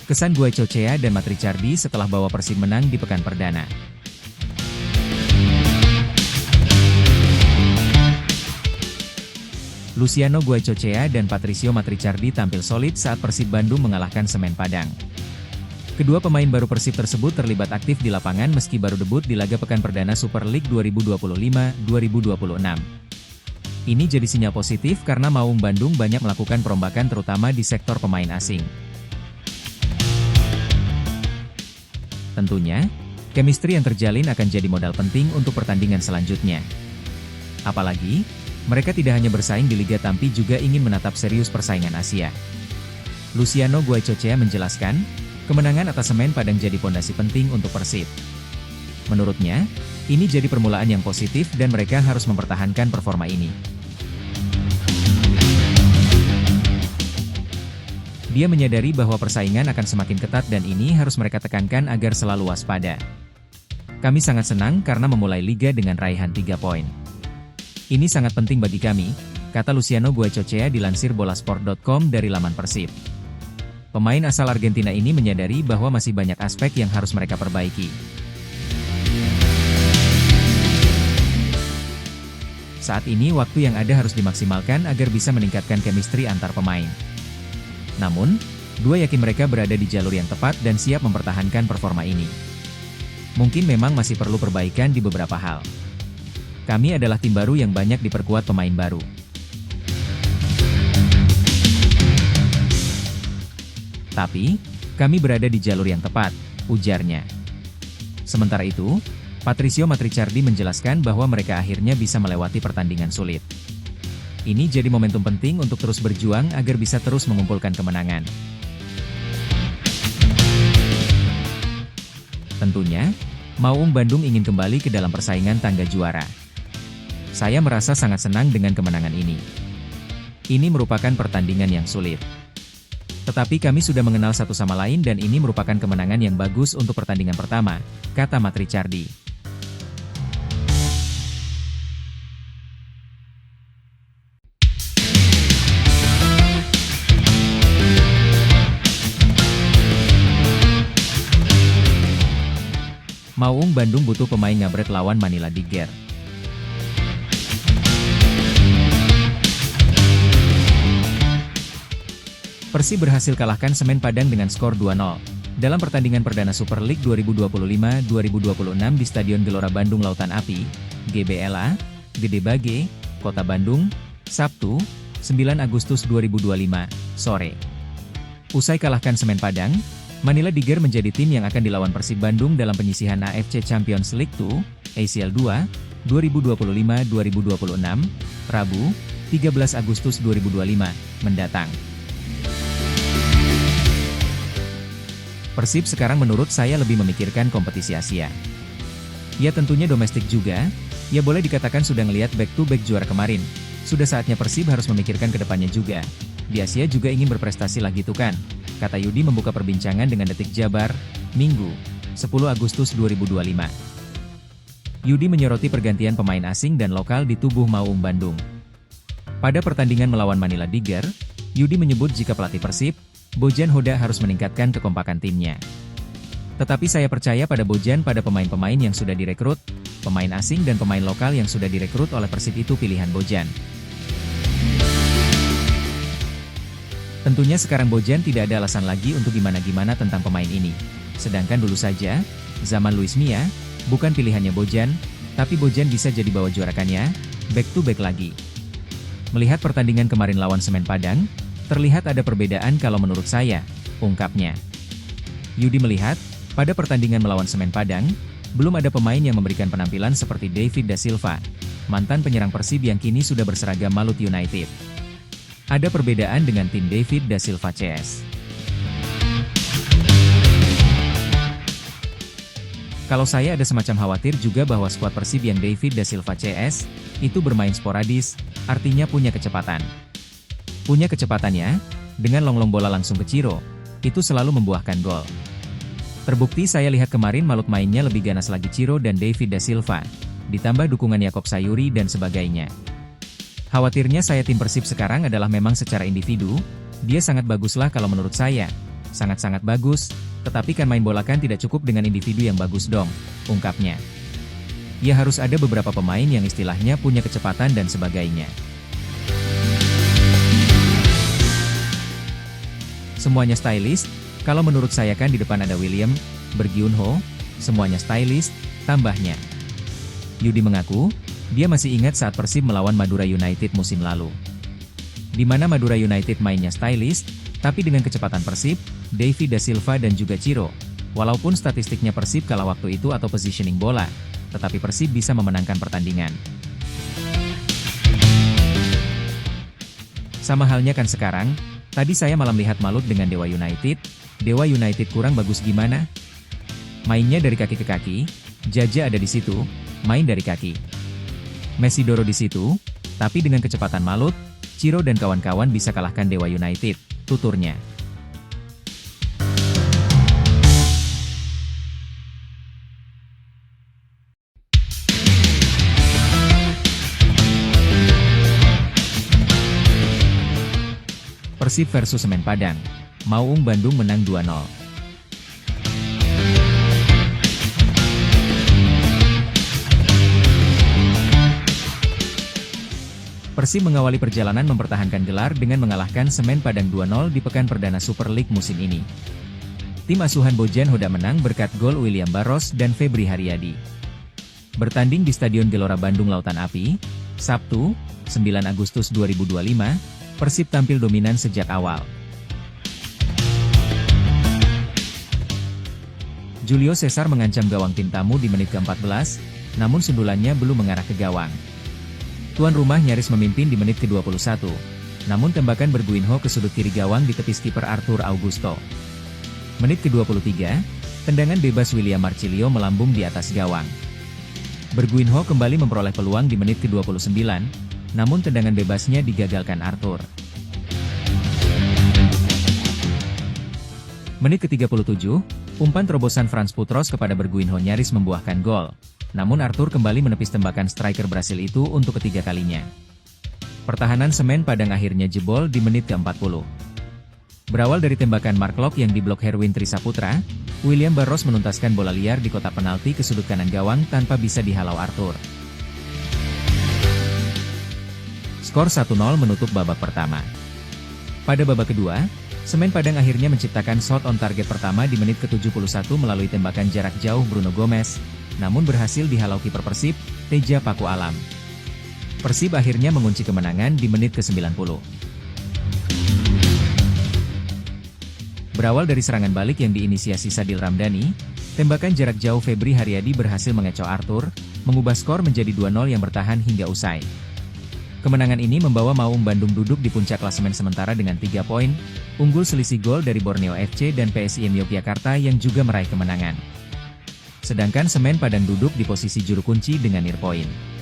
Kesan Goicoechea dan Matricardi setelah bawa Persib menang di pekan perdana. Luciano Goicoechea dan Patricio Matricardi tampil solid saat Persib Bandung mengalahkan Semen Padang. Kedua pemain baru Persib tersebut terlibat aktif di lapangan meski baru debut di laga pekan perdana Super League 2025-2026. Ini jadi sinyal positif karena Maung Bandung banyak melakukan perombakan terutama di sektor pemain asing. Tentunya, chemistry yang terjalin akan jadi modal penting untuk pertandingan selanjutnya. Apalagi, mereka tidak hanya bersaing di Liga tapi juga ingin menatap serius persaingan Asia. Luciano Goicoechea menjelaskan, kemenangan atas Semen Padang jadi pondasi penting untuk Persib. Menurutnya, ini jadi permulaan yang positif dan mereka harus mempertahankan performa ini. Dia menyadari bahwa persaingan akan semakin ketat dan ini harus mereka tekankan agar selalu waspada. Kami sangat senang karena memulai liga dengan raihan 3 poin. Ini sangat penting bagi kami, kata Luciano Goicoechea dilansir bolasport.com dari laman Persib. Pemain asal Argentina ini menyadari bahwa masih banyak aspek yang harus mereka perbaiki. Saat ini waktu yang ada harus dimaksimalkan agar bisa meningkatkan chemistry antar pemain. Namun, dua yakin mereka berada di jalur yang tepat dan siap mempertahankan performa ini. Mungkin memang masih perlu perbaikan di beberapa hal. Kami adalah tim baru yang banyak diperkuat pemain baru. Tapi, kami berada di jalur yang tepat, ujarnya. Sementara itu, Patricio Matricardi menjelaskan bahwa mereka akhirnya bisa melewati pertandingan sulit. Ini jadi momentum penting untuk terus berjuang agar bisa terus mengumpulkan kemenangan. Tentunya, Maung Bandung ingin kembali ke dalam persaingan tangga juara. Saya merasa sangat senang dengan kemenangan ini. Ini merupakan pertandingan yang sulit. Tetapi kami sudah mengenal satu sama lain dan ini merupakan kemenangan yang bagus untuk pertandingan pertama, kata Matricardi. Maung Bandung butuh pemain ngabret lawan Manila Diger. Persib berhasil kalahkan Semen Padang dengan skor 2-0 dalam pertandingan perdana Super League 2025-2026 di Stadion Gelora Bandung Lautan Api, GBLA, Gede Bage, Kota Bandung, Sabtu, 9 Agustus 2025, sore. Usai kalahkan Semen Padang, Manila Diger menjadi tim yang akan dilawan Persib Bandung dalam penyisihan AFC Champions League 2, ACL 2, 2025-2026, Rabu, 13 Agustus 2025, mendatang. Persib sekarang menurut saya lebih memikirkan kompetisi Asia. Ya tentunya domestik juga, ya boleh dikatakan sudah ngelihat back-to-back juara kemarin. Sudah saatnya Persib harus memikirkan kedepannya juga. Di Asia juga ingin berprestasi lagi tuh kan, kata Yudi membuka perbincangan dengan Detik Jabar, Minggu, 10 Agustus 2025. Yudi menyoroti pergantian pemain asing dan lokal di tubuh Maung Bandung. Pada pertandingan melawan Manila Diger, Yudi menyebut jika pelatih Persib, Bojan Hoda harus meningkatkan kekompakan timnya. Tetapi saya percaya pada Bojan pada pemain-pemain yang sudah direkrut, pemain asing dan pemain lokal yang sudah direkrut oleh Persib itu pilihan Bojan. Tentunya sekarang Bojan tidak ada alasan lagi untuk gimana-gimana tentang pemain ini. Sedangkan dulu saja, zaman Luis Mia, bukan pilihannya Bojan, tapi Bojan bisa jadi bawa juarakannya, back to back lagi. Melihat pertandingan kemarin lawan Semen Padang, terlihat ada perbedaan kalau menurut saya, ungkapnya. Yudi melihat, pada pertandingan melawan Semen Padang, belum ada pemain yang memberikan penampilan seperti David Da Silva, mantan penyerang Persib yang kini sudah berseragam Malut United. Ada perbedaan dengan tim David Da Silva CS. Kalau saya ada semacam khawatir juga bahwa skuad Persib yang David Da Silva CS, itu bermain sporadis, artinya punya kecepatan. Punya kecepatannya, dengan long bola langsung ke Ciro, itu selalu membuahkan gol. Terbukti saya lihat kemarin Malut mainnya lebih ganas lagi Ciro dan David Da Silva, ditambah dukungan Yakob Sayuri dan sebagainya. Khawatirnya saya tim Persib sekarang adalah memang secara individu, dia sangat baguslah kalau menurut saya. sangat-sangat bagus, tetapi kan main bola kan tidak cukup dengan individu yang bagus dong, ungkapnya. Ya harus ada beberapa pemain yang istilahnya punya kecepatan dan sebagainya. Semuanya stylish, kalau menurut saya kan di depan ada William, Bergiunho, semuanya stylish, tambahnya. Yudi mengaku, dia masih ingat saat Persib melawan Madura United musim lalu. Di mana Madura United mainnya stylish, tapi dengan kecepatan Persib, Davy Da Silva dan juga Ciro. Walaupun statistiknya Persib kalah waktu itu atau positioning bola, tetapi Persib bisa memenangkan pertandingan. Sama halnya kan sekarang, tadi saya malam lihat Malut dengan Dewa United. Dewa United kurang bagus gimana? Mainnya dari kaki ke kaki, Jaja ada di situ, main dari kaki. Mesidoro di situ, tapi dengan kecepatan Malut, Ciro dan kawan-kawan bisa kalahkan Dewa United, tuturnya. Persib versus Semen Padang. Maung Bandung menang 2-0. Persib mengawali perjalanan mempertahankan gelar dengan mengalahkan Semen Padang 2-0 di pekan perdana Super League musim ini. Tim asuhan Bojan Hoda menang berkat gol William Barros dan Febri Haryadi. Bertanding di Stadion Gelora Bandung Lautan Api, Sabtu, 9 Agustus 2025, Persib tampil dominan sejak awal. Julio Cesar mengancam gawang tim tamu di menit ke-14, namun sundulannya belum mengarah ke gawang. Tuan rumah nyaris memimpin di menit ke-21, namun tembakan Berguinho ke sudut kiri gawang ditepis kiper Arthur Augusto. Menit ke-23, tendangan bebas William Marcilio melambung di atas gawang. Berguinho kembali memperoleh peluang di menit ke-29, namun tendangan bebasnya digagalkan Arthur. Menit ke-37, umpan terobosan Frans Putros kepada Berguinho nyaris membuahkan gol. Namun Arthur kembali menepis tembakan striker Brasil itu untuk ketiga kalinya. Pertahanan Semen Padang akhirnya jebol di menit ke-40. Berawal dari tembakan Mark Locke yang diblok Herwin Trisaputra, William Barros menuntaskan bola liar di kotak penalti ke sudut kanan gawang tanpa bisa dihalau Arthur. Skor 1-0 menutup babak pertama. Pada babak kedua, Semen Padang akhirnya menciptakan shot on target pertama di menit ke-71 melalui tembakan jarak jauh Bruno Gomes, namun berhasil dihalau kiper Persib, Teja Paku Alam. Persib akhirnya mengunci kemenangan di menit ke-90. Berawal dari serangan balik yang diinisiasi Sadil Ramdhani, tembakan jarak jauh Febri Haryadi berhasil mengecoh Arthur, mengubah skor menjadi 2-0 yang bertahan hingga usai. Kemenangan ini membawa Maung Bandung duduk di puncak klasemen sementara dengan 3 poin, unggul selisih gol dari Borneo FC dan PSIM Yogyakarta yang juga meraih kemenangan. Sedangkan Semen Padang duduk di posisi juru kunci dengan nil poin.